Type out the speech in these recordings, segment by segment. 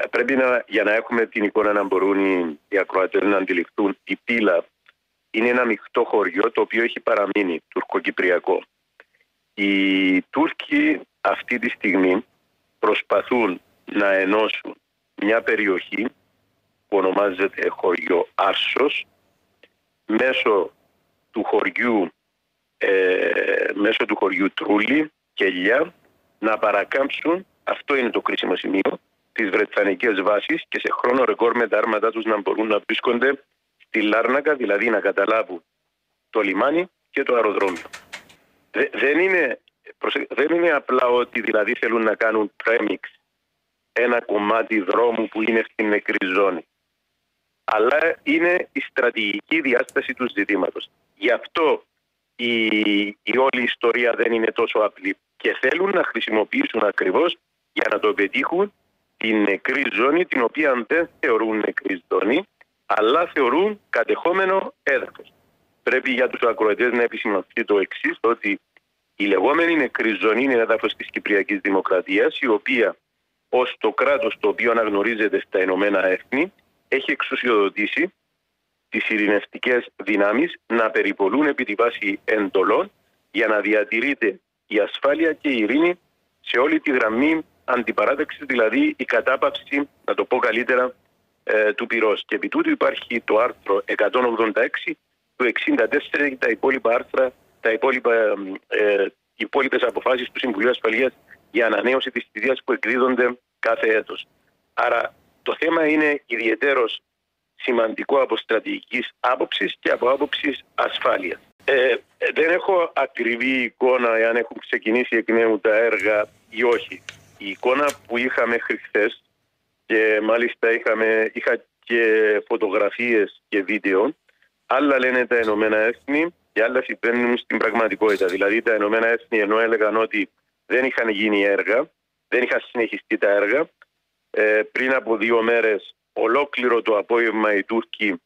Πρέπει για να έχουμε την εικόνα να μπορούν οι ακροατές να αντιληφθούν, η Πύλα είναι ένα μειχτό χωριό το οποίο έχει παραμείνει τουρκοκυπριακό. Οι Τούρκοι αυτή τη στιγμή προσπαθούν να ενώσουν μια περιοχή που ονομάζεται χωριό Άρσος μέσω του χωριού Τρούλη και Λιά, να παρακάμψουν, αυτό είναι το κρίσιμο σημείο, τις βρετανικές βάσεις και σε χρόνο ρεκόρ με τα άρματά τους να μπορούν να βρίσκονται στη Λάρνακα, δηλαδή να καταλάβουν το λιμάνι και το αεροδρόμιο. Δεν είναι απλά ότι δηλαδή θέλουν να κάνουν πρέμιξ ένα κομμάτι δρόμου που είναι στην νεκρή ζώνη, αλλά είναι η στρατηγική διάσταση του ζητήματος. Γι' αυτό η όλη ιστορία δεν είναι τόσο απλή και θέλουν να χρησιμοποιήσουν ακριβώς για να το πετύχουν την νεκρή ζώνη, την οποία δεν θεωρούν νεκρή ζώνη, αλλά θεωρούν κατεχόμενο έδαφος. Πρέπει για τους ακροατές να επισημανθεί το εξής, ότι η λεγόμενη νεκρή ζώνη είναι έδαφος της Κυπριακής Δημοκρατίας, η οποία ως το κράτος το οποίο αναγνωρίζεται στα Ηνωμένα Έθνη έχει εξουσιοδοτήσει τις ειρηνευτικές δυνάμεις να περιπολούν επί τη βάση εντολών για να διατηρείται η ασφάλεια και η ειρήνη σε όλη τη γραμμή αντιπαράταξης, δηλαδή η κατάπαυση, να το πω καλύτερα, του πυρός. Και επί τούτου υπάρχει το άρθρο 186 του 64 και τα υπόλοιπα άρθρα, οι υπόλοιπες αποφάσεις του Συμβουλίου Ασφαλείας για ανανέωση της θητείας που εκδίδονται κάθε έτος. Άρα το θέμα είναι ιδιαιτέρως σημαντικό από στρατηγικής άποψης και από άποψης ασφάλειας. Δεν έχω ακριβή εικόνα εάν έχουν ξεκινήσει εκ νέου τα έργα ή όχι. Η εικόνα που είχα μέχρι χθες, και μάλιστα είχα και φωτογραφίες και βίντεο, άλλα λένε τα Ηνωμένα Έθνη και άλλα συμβαίνουν στην πραγματικότητα. Δηλαδή τα Ηνωμένα Έθνη, ενώ έλεγαν ότι δεν είχαν γίνει έργα, δεν είχαν συνεχιστεί τα έργα, πριν από 2 μέρες ολόκληρο το απόγευμα οι Τούρκοι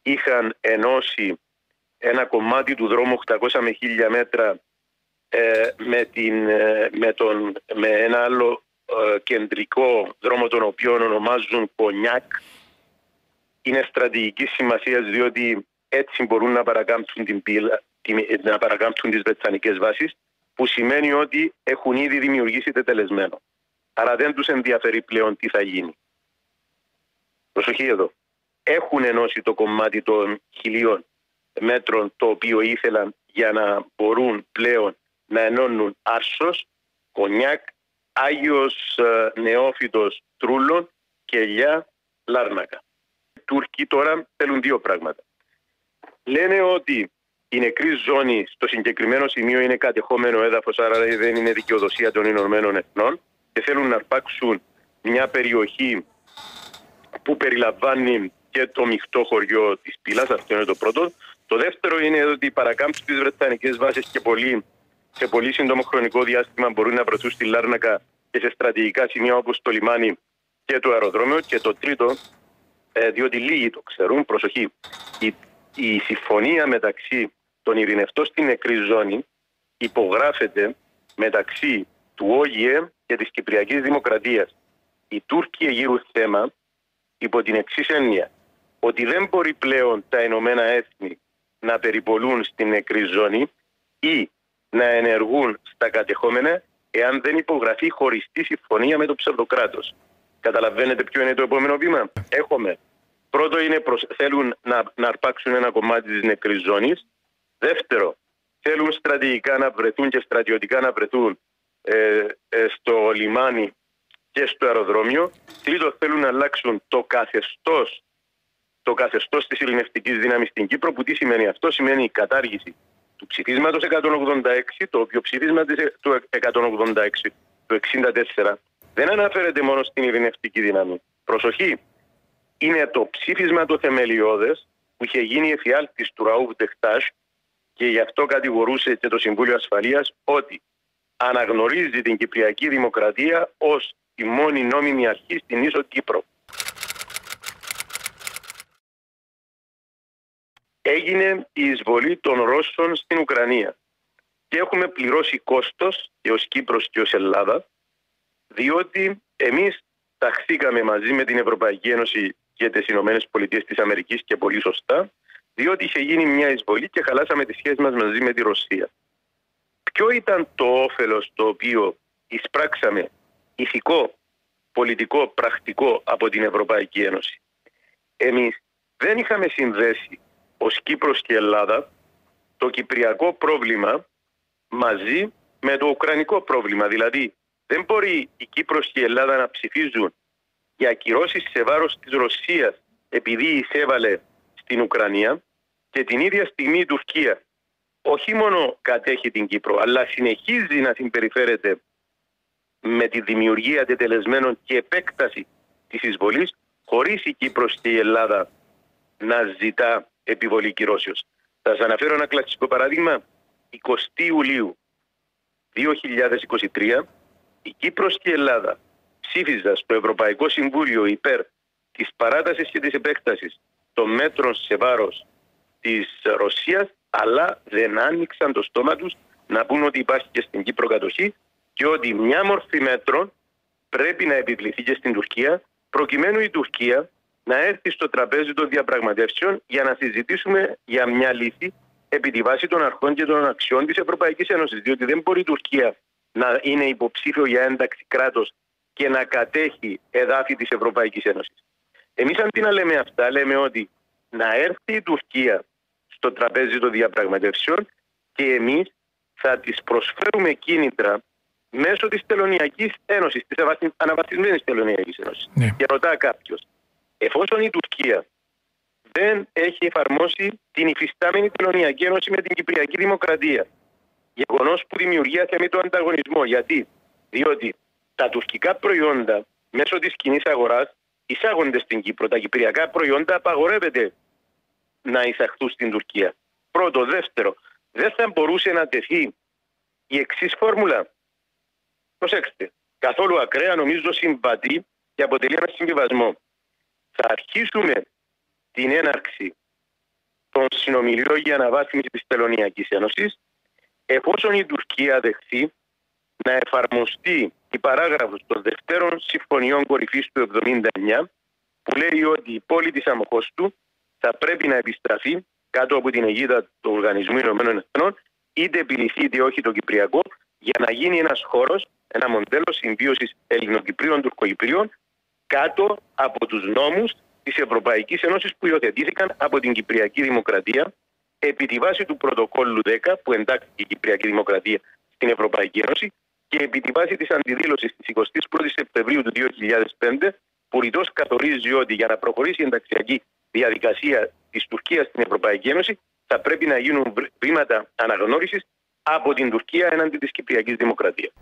είχαν ενώσει ένα κομμάτι του δρόμου 800 με 1000 μέτρα με ένα άλλο κεντρικό δρόμο, τον οποίο ονομάζουν Κονιάκ. Είναι στρατηγική σημασία, διότι έτσι μπορούν να παρακάμψουν να παρακάμψουν τις βρετανικές βάσεις, που σημαίνει ότι έχουν ήδη δημιουργήσει τετελεσμένο. Άρα δεν τους ενδιαφέρει πλέον τι θα γίνει. Προσοχή εδώ. Έχουν ενώσει το κομμάτι των 1000 μέτρων το οποίο ήθελαν για να μπορούν πλέον να ενώνουν Άρσος, Κονιάκ, Άγιος Νεόφυτος Τρούλων και Λιά Λάρνακα. Οι Τούρκοι τώρα θέλουν 2 πράγματα. Λένε ότι η νεκρή ζώνη στο συγκεκριμένο σημείο είναι κατεχόμενο έδαφος, άρα δεν είναι δικαιοδοσία των Ηνωμένων Εθνών, και θέλουν να αρπάξουν μια περιοχή που περιλαμβάνει και το μειχτό χωριό της Πύλας. Αυτό είναι το πρώτο. Το δεύτερο είναι ότι παρακάμψουν τις βρετανικές βάσεις και σε πολύ σύντομο χρονικό διάστημα μπορούν να βρεθούν στη Λάρνακα και σε στρατηγικά σημεία όπως το λιμάνι και το αεροδρόμιο. Και το τρίτο, διότι λίγοι το ξέρουν, προσοχή, η συμφωνία μεταξύ των ειρηνευτών στην νεκρή ζώνη υπογράφεται μεταξύ του ΟΗΕ και της Κυπριακής Δημοκρατίας. Οι Τούρκοι εγείρουν θέμα υπό την εξής έννοια, ότι δεν μπορεί πλέον τα Ηνωμένα Έθνη να περιπολούν στην νεκρή ζώνη ή να ενεργούν στα κατεχόμενα εάν δεν υπογραφεί χωριστή συμφωνία με το ψευδοκράτος. Καταλαβαίνετε ποιο είναι το επόμενο βήμα? Πρώτο είναι θέλουν να αρπάξουν ένα κομμάτι της νεκρής ζώνης. Δεύτερο, θέλουν στρατηγικά να βρεθούν και στρατιωτικά να βρεθούν στο λιμάνι και στο αεροδρόμιο. Τρίτο, θέλουν να αλλάξουν το καθεστώς της ειρηνευτικής δύναμης στην Κύπρο. Που τι σημαίνει αυτό? Σημαίνει η κατάργηση του ψηφίσματος 186, το οποίο ψήφισμα του 186 του 64 δεν αναφέρεται μόνο στην ειρηνευτική δύναμη. Προσοχή! Είναι το ψήφισμα το θεμελιώδες που είχε γίνει εφιάλτης του Ραούφ Ντεχτάζ και γι' αυτό κατηγορούσε και το Συμβούλιο Ασφαλείας ότι αναγνωρίζει την Κυπριακή Δημοκρατία ως τη μόνη νόμιμη αρχή στην ίσο Κύπρο. Έγινε η εισβολή των Ρώσων στην Ουκρανία και έχουμε πληρώσει κόστος και ως Κύπρος και ως Ελλάδα, διότι εμείς ταχθήκαμε μαζί με την Ευρωπαϊκή Ένωση και τις Ηνωμένες Πολιτείες της Αμερικής και πολύ σωστά, διότι είχε γίνει μια εισβολή και χαλάσαμε τις σχέσεις μας μαζί με τη Ρωσία. Ποιο ήταν το όφελος το οποίο εισπράξαμε ηθικό, πολιτικό, πρακτικό από την Ευρωπαϊκή Ένωση? Εμείς δεν είχαμε συνδέσει ως Κύπρος και Ελλάδα το κυπριακό πρόβλημα μαζί με το ουκρανικό πρόβλημα. Δηλαδή δεν μπορεί η Κύπρος και η Ελλάδα να ψηφίζουν για ακυρώσεις σε βάρος της Ρωσίας επειδή εισέβαλε στην Ουκρανία και την ίδια στιγμή η Τουρκία όχι μόνο κατέχει την Κύπρο, αλλά συνεχίζει να συμπεριφέρεται με τη δημιουργία τετελεσμένων και επέκταση της εισβολής, χωρίς η Κύπρος και η Ελλάδα να ζητά επιβολή κυρώσεως. Θα σας αναφέρω ένα κλασικό παράδειγμα. 20 Ιουλίου 2023 η Κύπρος και η Ελλάδα ψήφιζαν στο Ευρωπαϊκό Συμβούλιο υπέρ της παράτασης και της επέκτασης των μέτρων σε βάρος της Ρωσίας, αλλά δεν άνοιξαν το στόμα τους να πούν ότι υπάρχει και στην Κύπρο κατοχή και ότι μια μορφή μέτρων πρέπει να επιβληθεί και στην Τουρκία, προκειμένου η Τουρκία να έρθει στο τραπέζι των διαπραγματεύσεων για να συζητήσουμε για μια λύση επί τη βάση των αρχών και των αξιών της Ευρωπαϊκής Ένωσης. Διότι δεν μπορεί η Τουρκία να είναι υποψήφιο για ένταξη κράτος και να κατέχει εδάφη της Ευρωπαϊκής Ένωσης. Εμείς αντί να λέμε αυτά, λέμε ότι να έρθει η Τουρκία στο τραπέζι των διαπραγματεύσεων και εμείς θα της προσφέρουμε κίνητρα μέσω της Τελωνειακής Ένωσης, της αναβαθμισμένης Τελωνειακής Ένωσης. Ναι. Και ρωτά κάποιος, εφόσον η Τουρκία δεν έχει εφαρμόσει την υφιστάμενη Τελωνειακή Ένωση με την Κυπριακή Δημοκρατία, γεγονός που δημιουργεί αθέμητο ανταγωνισμό. Γιατί? Διότι τα τουρκικά προϊόντα μέσω της κοινής αγοράς εισάγονται στην Κύπρο. Τα κυπριακά προϊόντα απαγορεύεται να εισαχθούν στην Τουρκία. Πρώτο. Δεύτερο, δεν θα μπορούσε να τεθεί η εξής φόρμουλα. Προσέξτε, καθόλου ακραία, νομίζω συμβατή και αποτελεί ένα συμβιβασμό. Θα αρχίσουμε την έναρξη των συνομιλίων για αναβάθμιση της Τελωνειακής Ένωσης εφόσον η Τουρκία δεχθεί να εφαρμοστεί η παράγραφος των δευτέρων συμφωνιών κορυφής του 1979 που λέει ότι η πόλη της Αμοχώστου θα πρέπει να επιστραφεί κάτω από την αιγίδα του Οργανισμού Ηνωμένων Εθνών, είτε επιληθεί είτε όχι το Κυπριακό, για να γίνει ένας χώρος, ένα μοντέλο συμβίωσης Ελληνοκυπρίων, Τουρκοκυπρίων, κάτω από τους νόμους της Ευρωπαϊκής Ένωσης που υιοθετήθηκαν από την Κυπριακή Δημοκρατία επί τη βάση του πρωτοκόλλου 10 που εντάχθηκε η Κυπριακή Δημοκρατία στην Ευρωπαϊκή Ένωση και επί τη βάση της αντιδήλωσης της 21ης Σεπτεμβρίου του 2005 που ρητός καθορίζει ότι για να προχωρήσει η ενταξιακή διαδικασία της Τουρκίας στην Ευρωπαϊκή Ένωση θα πρέπει να γίνουν βήματα αναγνώρισης από την Τουρκία έναντι της Κυπριακής Δημοκρατίας.